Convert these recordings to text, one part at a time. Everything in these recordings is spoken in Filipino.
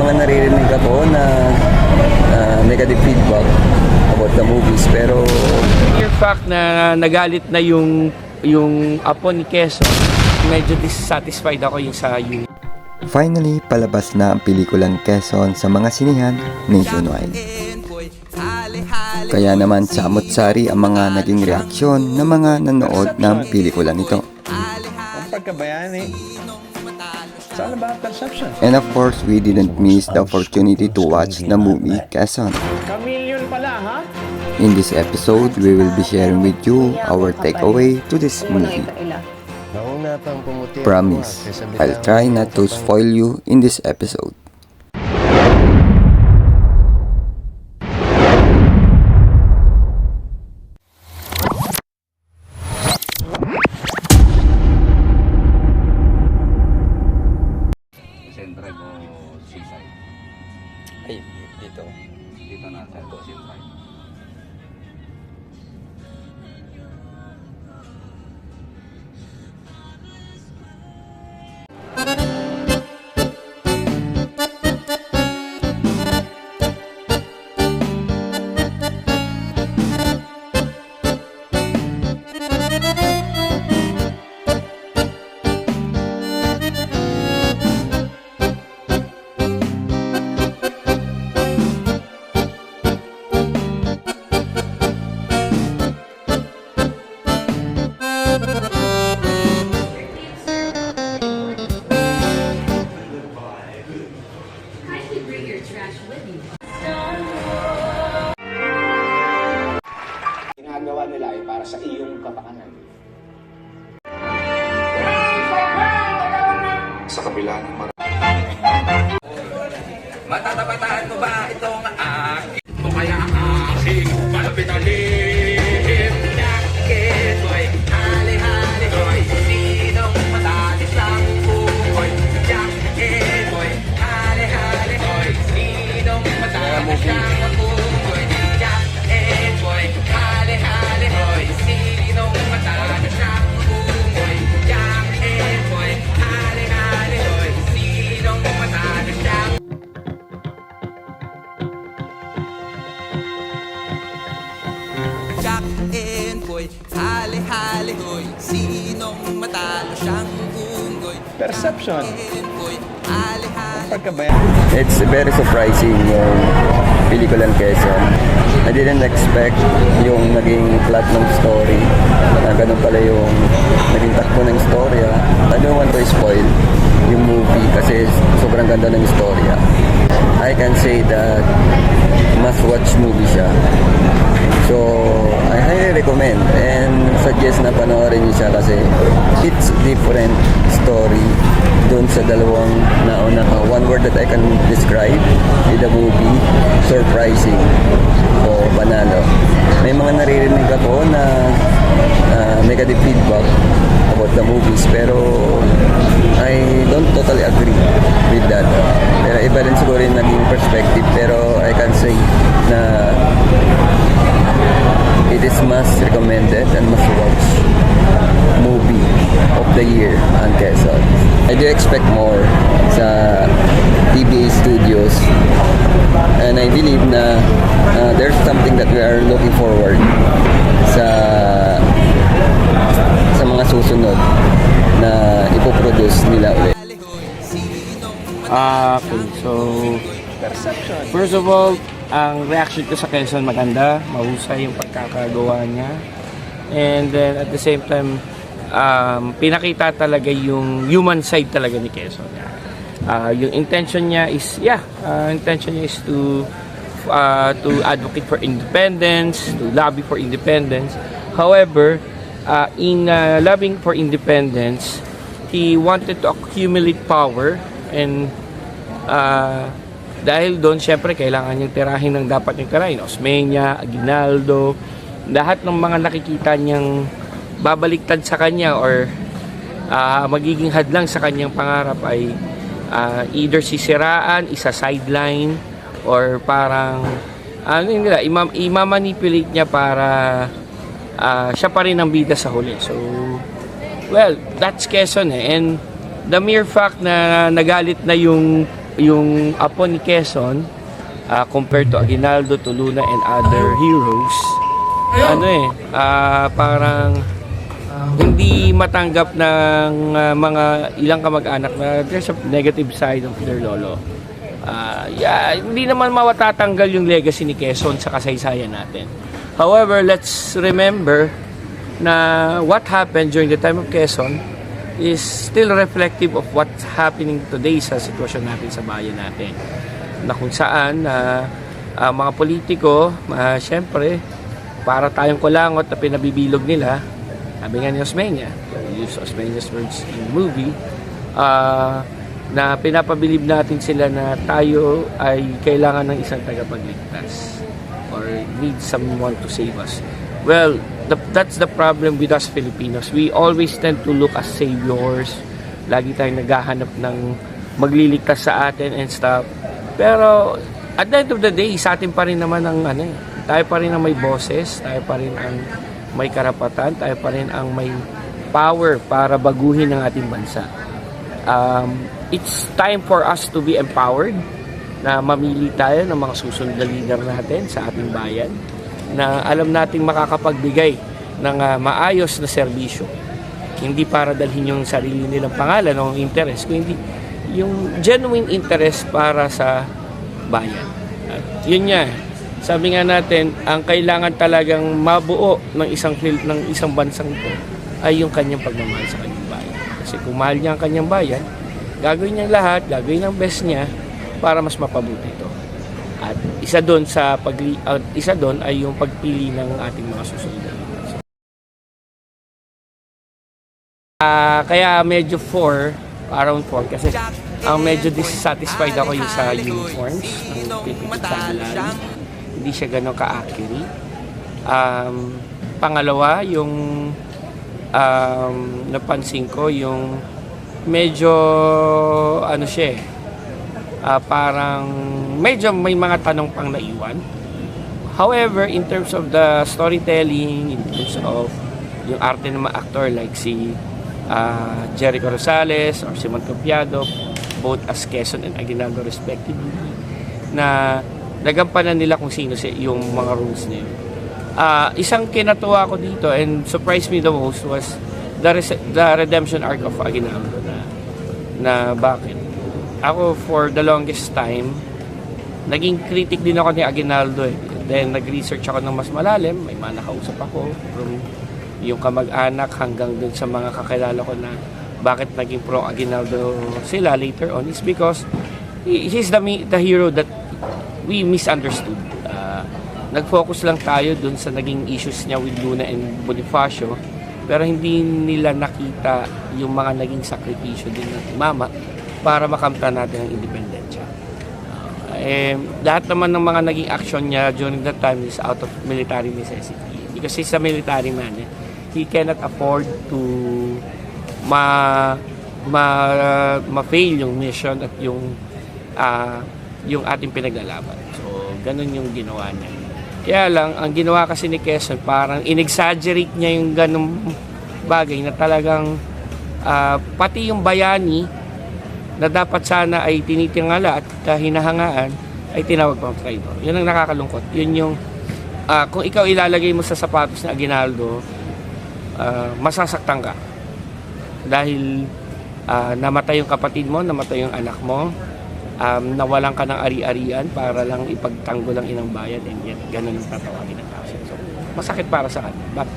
mga naririnig ako na negative feedback about the movies, pero Yung fact na nagalit na yung apo ni Quezon, medyo dissatisfied ako yung sa unit. Finally, palabas na ang pelikulang Quezon sa mga sinihan nationwide. Kaya naman samot-sari ang mga naging reaksyon ng mga nanood ng pelikula nito. Ang pagkabayani, it's all about perception. And of course, we didn't miss the opportunity to watch the movie Quezon. Chameleon pala, ha? In this episode, we will be sharing with you our takeaway to this movie. Promise, I'll try not to spoil you in this episode. Central o seaside? ay, dito. Dito na, Central Seaside. Kindly bring your trash with you. Ginagawa nila ay para sa iyong kapakanan. Sa kabila ng Matatapataan ko ba itong aking? O kaya ang aking malapitalin? Yakit ko'y hali-hali ko'y sinong matalis lang ko'y yakit ko'y hali-hali ko'y sinong matalis lang ko'y yakit ko'y hali-hali ko'y sinong matalis lang ko'y yakit ko'y hali-hali ko'y sinong matalis lang. Jack-in ko'y hali-hali hoy, sinong matalo siyang unggoy. Perception. Jack-in ko'y hali-hali. Pagkabayani. It's very surprising yung pelikulang Quezon. I didn't expect yung naging plot ng story, na ganun pala yung naging takbo ng storya. I don't want to spoil yung movie kasi sobrang ganda ng storya. I can say that must-watch movie siya. So, I highly recommend and suggest na panoorin niyo siya kasi it's different story doon sa dalawang nauna. One word that I can describe with the movie, surprising. So, panalo. May mga naririnig ako na negative feedback about the movies pero I don't totally agree with that. Pero iba rin siguro yung naging perspective pero I can say na it is must recommended and must watch movie of the year on Quezon. I do expect more sa TBA Studios and I believe na there's something that we are looking forward sa mga susunod na ipoproduce nila ulit. Okay, so Perception. first of all, ang reaction ko sa Quezon maganda, mahusay yung pagkakagawa niya. And then at the same time, pinakita talaga yung human side talaga ni Quezon. Yung intention niya is, to advocate for independence, to lobby for independence. However, in lobbying for independence, he wanted to accumulate power and dahil doon, syempre, kailangan niyang tirahin ng dapat niyang tirahin. Osmeña, Aguinaldo, lahat ng mga nakikita niyang babaliktad sa kanya or magiging hadlang sa kanyang pangarap ay either sisiraan, isa-sideline, or parang imamanipulate niya para siya pa rin ang bida sa huli. So, well, that's Quezon eh. And the mere fact na nagalit na yung yung apo ni Quezon, compared to Aguinaldo, to Luna, and other heroes, parang hindi matanggap ng mga ilang kamag-anak na there's a negative side of their lolo. Hindi naman mawatatanggal yung legacy ni Quezon sa kasaysayan natin. However, let's remember na what happened during the time of Quezon is still reflective of what's happening today sa sitwasyon natin sa bayan natin. Na kung saan mga politiko, syempre, para tayong kulangot na pinabibilog nila, sabi nga ni Osmeña, use Osmeña's words in the movie, na pinapabilib natin sila na tayo ay kailangan ng isang tagapagligtas or need someone to save us. Well, that's the problem with us Filipinos. We always tend to look as saviors. Lagi tayong naghahanap ng magliligtas sa atin and stuff. Pero at the end of the day, sa atin pa rin naman ang tayo pa rin ang may boses, tayo pa rin ang may karapatan, tayo pa rin ang may power para baguhin ang ating bansa. It's time for us to be empowered na mamili tayo ng mga susunod na leader natin sa ating bayan na alam nating makakapagbigay ng maayos na serbisyo. Hindi para dalhin yung sarili nilang pangalan o interest, kundi yung genuine interest para sa bayan. At yun nga, sabi nga natin, ang kailangan talagang mabuo ng isang bansang ito ay yung kanyang pagmamahal sa kanyang bayan. Kasi kung mahal niya ang kanyang bayan, gagawin niya lahat, gagawin ang best niya para mas mapabuti ito. At isa doon ay yung pagpili ng ating mga susunod na leaders. Kaya medyo 4, around 4 kasi medyo dissatisfied ako yung sa uniforms ng PPP Tagulan. Hindi siya gano'ng ka-accurate. Pangalawa, yung napansin ko, yung medyo parang medyo may mga tanong pang naiwan. However, in terms of the storytelling, in terms of yung arte ng mga actor like si Jericho Rosales or Simon Copiado, both as Quezon and Aguinaldo respectively, na nagampanan nila kung sino yung mga roles na yun. Isang kinatuwa ko dito and surprised me the most was the redemption arc of Aguinaldo na bakit. Ako for the longest time, naging critic din ako ni Aguinaldo . Then nag-research ako ng mas malalim, may mga nakausap ako from yung kamag-anak hanggang dun sa mga kakilala ko na bakit naging pro Aguinaldo sila later on is because he's the hero that we misunderstood. Nag-focus lang tayo dun sa naging issues niya with Luna and Bonifacio, pero hindi nila nakita yung mga naging sakripisyo din ng mama para makamtan natin ang independensya. Lahat naman ng mga naging action niya during that time is out of military necessity. Because he's a military man. He cannot afford to ma-fail yung mission at yung ating pinaglalaban. So, ganun yung ginawa niya. Kaya lang, ang ginawa kasi ni Quezon, parang in-exaggerate niya yung ganung bagay na talagang pati yung bayani na dapat sana ay tinitingala at hinahangaan ay tinawag pang traitor. Yun ang nakakalungkot. Yun yung, kung ikaw ilalagay mo sa sapatos ni Aguinaldo, masasaktan ka. Dahil namatay yung kapatid mo, namatay yung anak mo, nawalan ka ng ari-arian para lang ipagtanggol ang inang bayan, and yet ganun ang tatawagin ng tao. So, masakit para sa kanya. But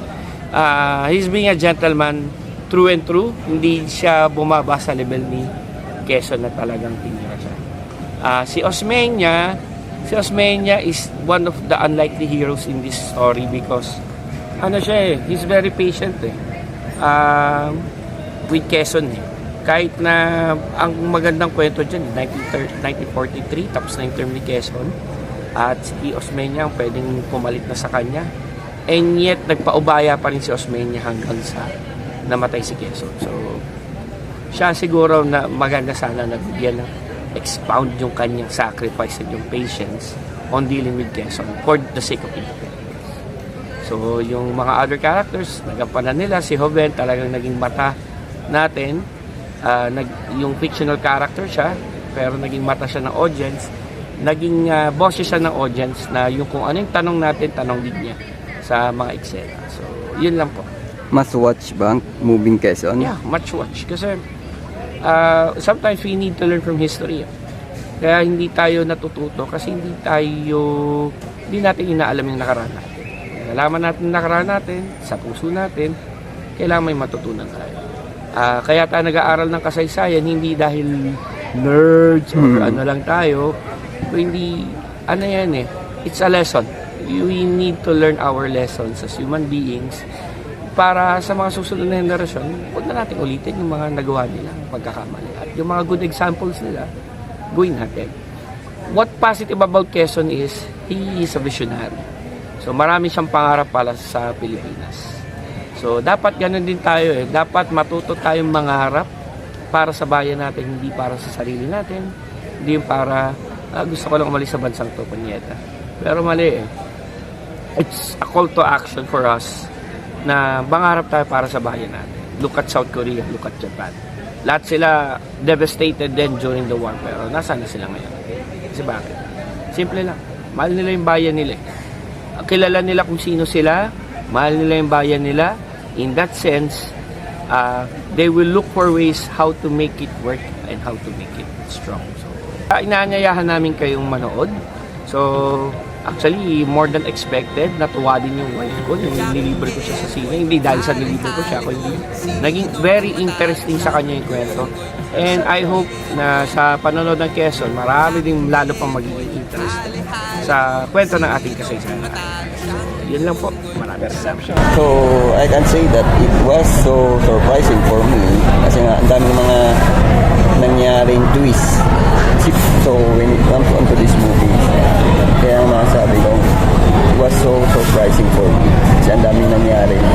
he's being a gentleman through and through. Hindi siya bumaba sa level ni Quezon na talagang tinira siya. Si Osmeña is one of the unlikely heroes in this story because he's very patient with Quezon . Kahit na ang magandang kwento dyan, 1943, tapos na yung term ni Quezon, at si Osmeña ang pwedeng pumalit na sa kanya. And yet, nagpaubaya pa rin si Osmeña hanggang sa namatay si Quezon. So, siya siguro na maganda sana nabigyan ng expound yung kanyang sacrifice and yung patience on dealing with Quezon for the sake of independence. So, yung mga other characters, nagampanan nila. Si Joven talagang naging mata natin. Yung fictional character siya, pero naging mata siya ng audience, naging boses siya ng audience na yung kung ano yung tanong natin, tanong din niya sa mga eksena. So, yun lang po. Must watch ba ang moving Quezon? Yeah, much watch. Kasi sometimes we need to learn from history. Kaya hindi tayo natututo kasi hindi natin inaalam yung nakaraan natin. Nalaman natin yung nakaraan natin, sa puso natin, kailangan may matutunan tayo. Kaya tayo nag-aaral ng kasaysayan, hindi dahil nerds or ano lang tayo, hindi, ano yan it's a lesson. We need to learn our lessons as human beings para sa mga susunod na henerasyon, huwag na natin ulitin yung mga nagawa nila, pagkakamali. At yung mga good examples nila, gawin natin. What positive about Quezon is, he is a visionary. So marami siyang pangarap para sa Pilipinas. So dapat ganun din tayo Dapat matuto tayong mangarap para sa bayan natin, hindi para sa sarili natin. Hindi yung para, gusto ko lang umalis sa bansang to, punyeta. Pero mali It's a call to action for us na mangarap tayo para sa bayan natin. Look at South Korea, look at Japan. Lahat sila devastated din during the war, pero nasaan na sila ngayon? Kasi bakit? Simple lang. Mahal nila yung bayan nila. Kilala nila kung sino sila, mahal nila yung bayan nila. In that sense, they will look for ways how to make it work and how to make it strong. So, inaanyayahan namin kayong manood. So, actually, more than expected, natuwa din yung wife ko nung nilibre ko siya sa sine. Hindi dahil sa nilibre ko siya, kundi naging very interesting sa kanya yung kwento. And I hope na sa panonood ng Quezon, marami din lalo pang magiging interest sa kwento ng ating kasaysayan. So, yun lang po. Maraming perception. So, I can say that it was so surprising for me kasi nga, ang daming mga nangyaring twist. So, when it comes onto this movie, kaya masasabi ko, it was so surprising for me kasi ang daming nangyaring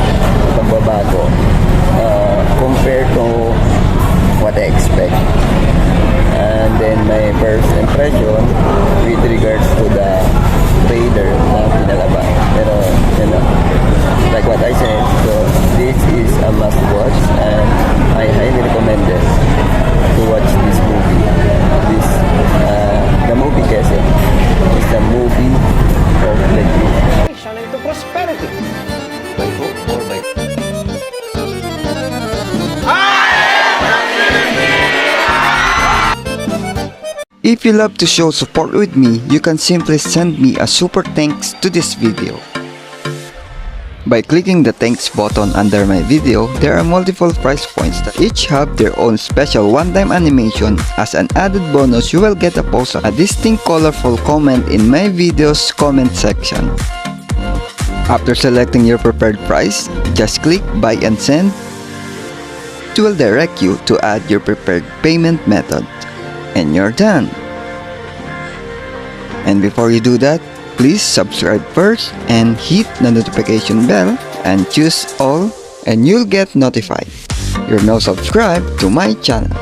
pagbabago compared to what I expect. And then my first impression with regards to the trailer na pinalabas. Pero, you know, like what I said, so this is a must watch and I highly recommend it to watch this movie. The movie Quezon is a movie of legend. Into prosperity. By hook or by If you love to show support with me, you can simply send me a super thanks to this video. By clicking the thanks button under my video, there are multiple price points that each have their own special one-time animation. As an added bonus, you will get a post a distinct colorful comment in my video's comment section. After selecting your preferred price, just click buy and send. It will direct you to add your preferred payment method. And you're done. And before you do that, please subscribe first and hit the notification bell and choose all and you'll get notified. You're now subscribed to my channel.